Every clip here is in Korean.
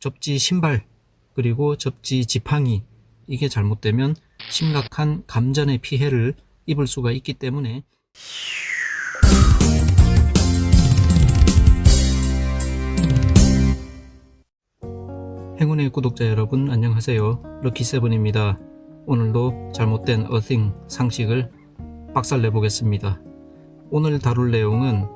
접지 신발 그리고 접지 지팡이, 이게 잘못되면 심각한 감전의 피해를 입을 수가 있기 때문에 행운의 구독자 여러분 안녕하세요. 럭키세븐입니다. 오늘도 잘못된 어싱 상식을 박살내 보겠습니다. 오늘 다룰 내용은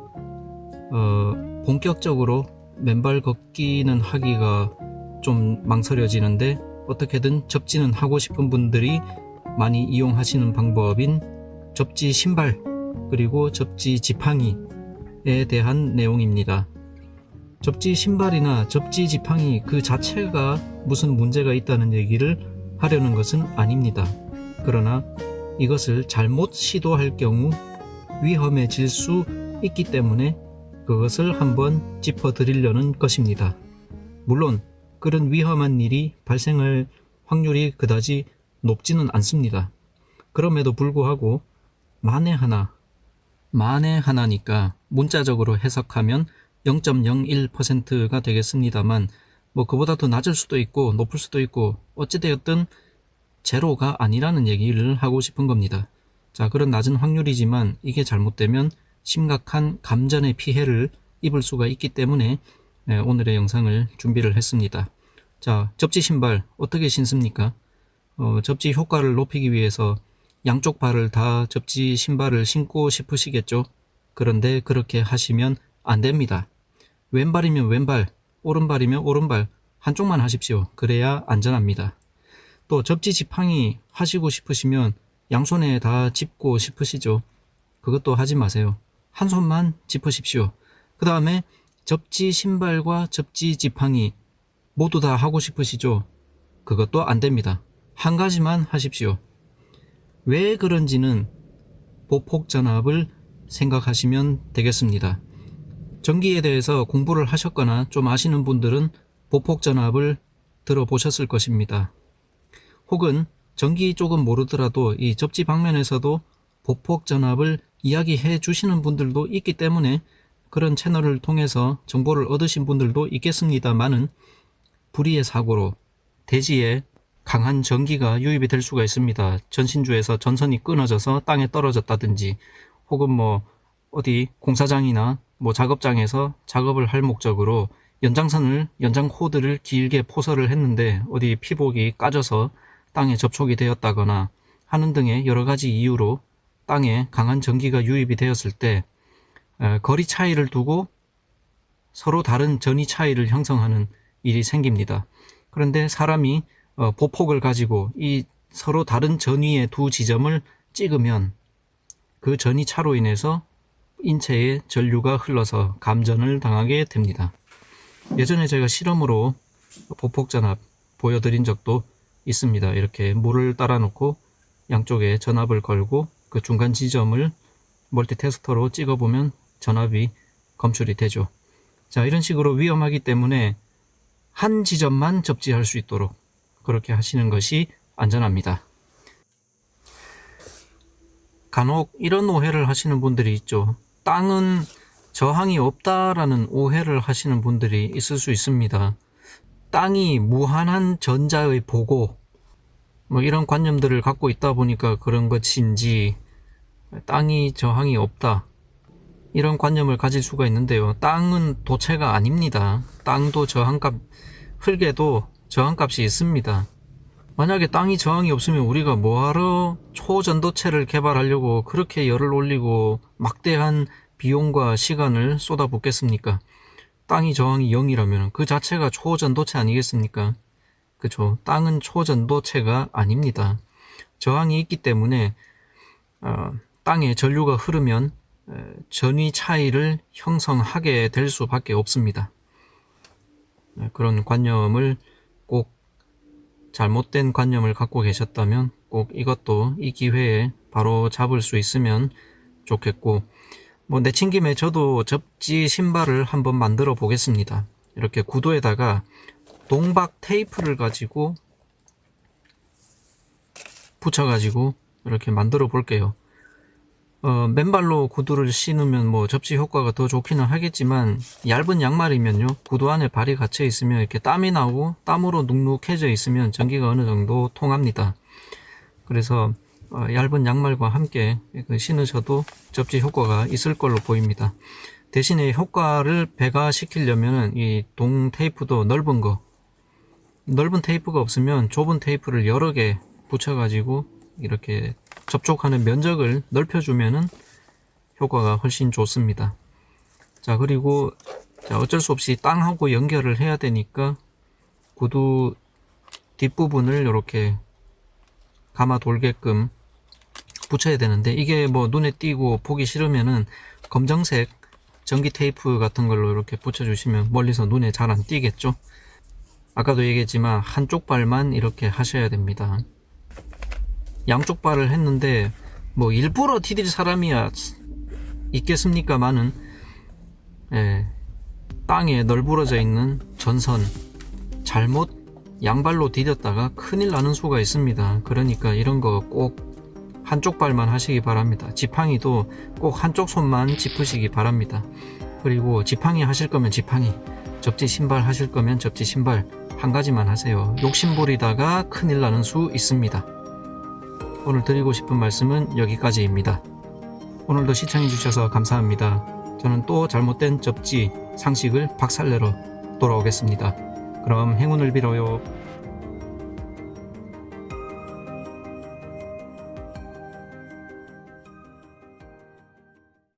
본격적으로 맨발 걷기는 하기가 좀 망설여지는데 어떻게든 접지는 하고 싶은 분들이 많이 이용하시는 방법인 접지 신발 그리고 접지 지팡이에 대한 내용입니다. 접지 신발이나 접지 지팡이 그 자체가 무슨 문제가 있다는 얘기를 하려는 것은 아닙니다. 그러나 이것을 잘못 시도할 경우 위험해질 수 있기 때문에 그것을 한번 짚어드리려는 것입니다. 물론 그런 위험한 일이 발생할 확률이 그다지 높지는 않습니다. 그럼에도 불구하고 만에 하나니까 문자적으로 해석하면 0.01%가 되겠습니다만 그보다 더 낮을 수도 있고 높을 수도 있고 어찌되었든 제로가 아니라는 얘기를 하고 싶은 겁니다. 자, 그런 낮은 확률이지만 이게 잘못되면 심각한 감전의 피해를 입을 수가 있기 때문에 오늘의 영상을 준비를 했습니다. 자, 접지 신발 어떻게 신습니까? 접지 효과를 높이기 위해서 양쪽 발을 다 접지 신발을 신고 싶으시겠죠? 그런데 그렇게 하시면 안 됩니다. 왼발이면 왼발, 오른발이면 오른발 한쪽만 하십시오. 그래야 안전합니다. 또 접지 지팡이 하시고 싶으시면 양손에 다 짚고 싶으시죠? 그것도 하지 마세요. 한 손만 짚으십시오. 그 다음에 접지 신발과 접지 지팡이 모두 다 하고 싶으시죠? 그것도 안 됩니다. 한 가지만 하십시오. 왜 그런지는 보폭 전압을 생각하시면 되겠습니다. 전기에 대해서 공부를 하셨거나 좀 아시는 분들은 보폭 전압을 들어보셨을 것입니다. 혹은 전기 쪽은 모르더라도 이 접지 방면에서도 보폭 전압을 이야기해 주시는 분들도 있기 때문에 그런 채널을 통해서 정보를 얻으신 분들도 있겠습니다만은 불의의 사고로 대지에 강한 전기가 유입이 될 수가 있습니다. 전신주에서 전선이 끊어져서 땅에 떨어졌다든지 혹은 어디 공사장이나 작업장에서 작업을 할 목적으로 연장 코드를 길게 포설을 했는데 어디 피복이 까져서 땅에 접촉이 되었다거나 하는 등의 여러 가지 이유로 땅에 강한 전기가 유입이 되었을 때 거리 차이를 두고 서로 다른 전위 차이를 형성하는 일이 생깁니다. 그런데 사람이 보폭을 가지고 이 서로 다른 전위의 두 지점을 찍으면 그 전위 차로 인해서 인체에 전류가 흘러서 감전을 당하게 됩니다. 예전에 제가 실험으로 보폭 전압 보여드린 적도 있습니다. 이렇게 물을 따라 놓고 양쪽에 전압을 걸고 그 중간 지점을 멀티테스터로 찍어보면 전압이 검출이 되죠. 자, 이런 식으로 위험하기 때문에 한 지점만 접지할 수 있도록 그렇게 하시는 것이 안전합니다. 간혹 이런 오해를 하시는 분들이 있죠. 땅은 저항이 없다라는 오해를 하시는 분들이 있을 수 있습니다. 땅이 무한한 전자의 보고 이런 관념들을 갖고 있다 보니까 그런 것인지 땅이 저항이 없다 이런 관념을 가질 수가 있는데요. 땅은 도체가 아닙니다. 땅도 저항값, 흙에도 저항값이 있습니다. 만약에 땅이 저항이 없으면 우리가 뭐하러 초전도체를 개발하려고 그렇게 열을 올리고 막대한 비용과 시간을 쏟아붓겠습니까? 땅이 저항이 0이라면 그 자체가 초전도체 아니겠습니까? 그쵸? 땅은 초전도체가 아닙니다. 저항이 있기 때문에 땅에 전류가 흐르면 전위 차이를 형성하게 될 수밖에 없습니다. 그런 관념을 꼭 잘못된 관념을 갖고 계셨다면 꼭 이것도 이 기회에 바로 잡을 수 있으면 좋겠고 내친 김에 저도 접지 신발을 한번 만들어 보겠습니다. 이렇게 구도에다가 동박 테이프를 가지고 붙여가지고 이렇게 만들어 볼게요. 맨발로 구두를 신으면 뭐 접지 효과가 더 좋기는 하겠지만 얇은 양말이면요, 구두 안에 발이 갇혀 있으면 이렇게 땀이 나고 땀으로 눅눅해져 있으면 전기가 어느 정도 통합니다. 그래서 얇은 양말과 함께 신으셔도 접지 효과가 있을 걸로 보입니다. 대신에 효과를 배가시키려면 이 동 테이프도 넓은 테이프가 없으면 좁은 테이프를 여러 개 붙여가지고 이렇게 접촉하는 면적을 넓혀주면은 효과가 훨씬 좋습니다. 자, 그리고 어쩔 수 없이 땅하고 연결을 해야 되니까 구두 뒷부분을 이렇게 감아 돌게끔 붙여야 되는데, 이게 뭐 눈에 띄고 보기 싫으면은 검정색 전기 테이프 같은 걸로 이렇게 붙여주시면 멀리서 눈에 잘 안 띄겠죠. 아까도 얘기했지만 한쪽 발만 이렇게 하셔야 됩니다. 양쪽 발을 했는데 뭐 일부러 디딜 사람이야 있겠습니까마는, 땅에 널브러져 있는 전선 잘못 양발로 디뎠다가 큰일 나는 수가 있습니다. 그러니까 이런 거 꼭 한쪽 발만 하시기 바랍니다. 지팡이도 꼭 한쪽 손만 짚으시기 바랍니다. 그리고 지팡이 하실 거면 지팡이, 접지 신발 하실 거면 접지 신발 한 가지만 하세요. 욕심부리다가 큰일 나는 수 있습니다. 오늘 드리고 싶은 말씀은 여기까지입니다. 오늘도 시청해주셔서 감사합니다. 저는 또 잘못된 접지 상식을 박살내러 돌아오겠습니다. 그럼 행운을 빌어요.